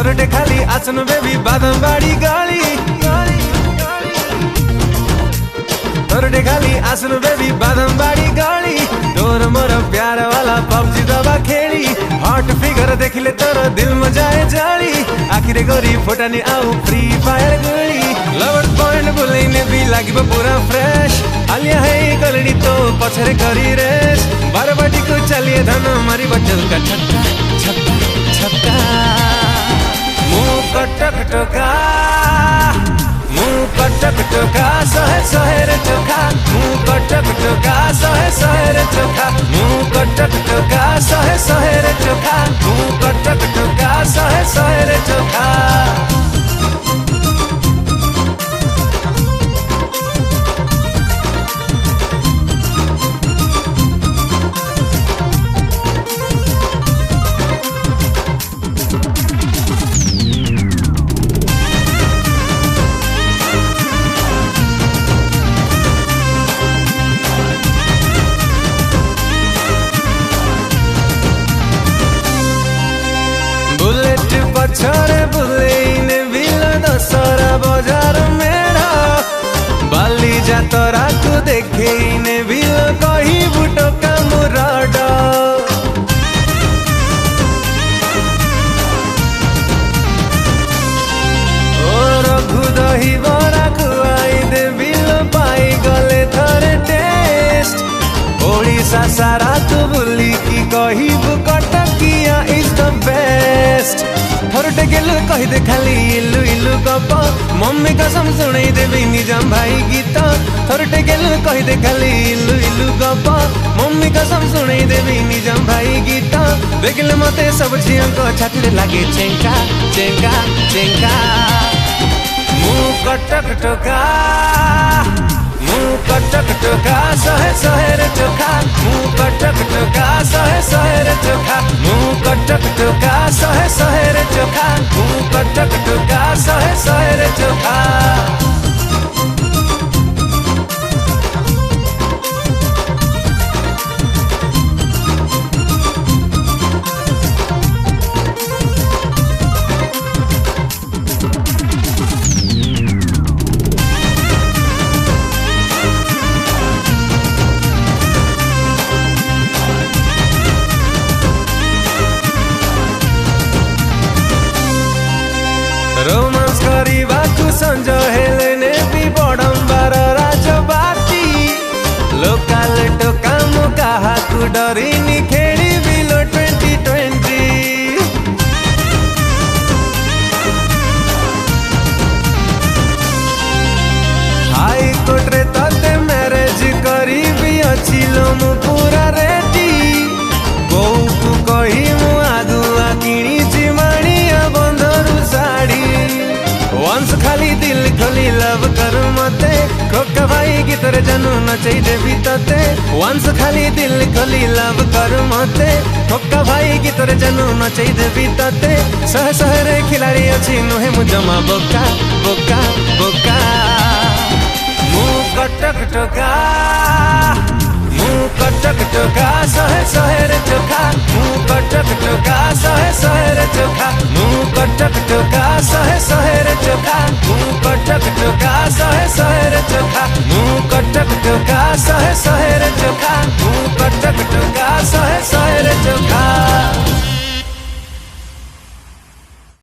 थोरटे खाली आसन बेबी बादाम बाड़ी गाली थोरटे खाली आसन बेबी बादाम बाड़ी गाली तोर मोर प्यार वाला पबजी दबा खेली हॉट फिगर देखले तोर दिल में जाए जाली आखिर गोरी फोटानी आउ फ्री फायर गोली लवर पॉइंट बुलाइने भी लागिब पूरा फ्रेश आलिया है गलड़ी तो पछरे करी रेस बारबाटी को चलिए धन मारी बचल का छक्का छक्का छक्का मुंह कटक टोका मुंह कटक टोका सहे सहे रे चोखा मुंह कटक टोका सहे सहे रे चोखा मुंह कटक टोका सहे सहे रे चोखा मुंह कटक टोका सहे सहे रे चोखा बुलेट पछरे बुलेइने बिल दशहरा बजार मेढ़ बाली जातरा को देखेइने बिल कही बुटो कामुराड ओ रघु दही बरा खुआई दे बिल पाई गले थरे टेस्ट ओडिशा सारा तू बुली की कहिबु कटकिया इज द बेस्ट थोरटे गेलु कहि दे खाली इलु इलु गप मम्मी कसम सुनाई देबी निजाम भाई गीत थोरटे गेलु कहि दे खाली इलु इलु गप मम्मी कसम सुनाई देबी निजाम भाई गीत देखले मते सब झियों को छातीरे लागे चेंका चेंका चेंका मुंह कटक टोका मुंह कटक टोका सहे सहे रे चोखा मुंह कटक टोका सहे सहे रे चोखा मुंह कटक टोका सहे सहे रे चोखा मुंह कटक टोका सहे सहे रे चोखा रोमांस करिबाकु संज हेलेने भी बड़म्बार राजबाटी लोकाल टोका मु काहाकु डरिनी खेली बिलो 2020 हाई कोर्ट रे तते मैरेज करिबी अछिलो मु पूरा रेडी बोऊ को कही मु आगुआ किणी जिमाणिया बंधरु साड़ी वंश खाली दिल खोली लव कर मते खोका भाई गीतर जानू नचई देवी तते वंश खाली दिल खोली लव कर मते खोका भाई गीतर जानू नचई देवी तते सह सहरे खिलाड़ी अछि नुहे मु जमा बोका बोका बोका मुंह कटक टोका मुंह कटक टोका सहे सहे रे चोखा मुंह कटक टोका सहे सहे रे चोखा मुंह कटक टोका सहे सहे रे चोखा मुंह कटक टोका सहे सहे रे चोखा मुंह कटक टोका सहे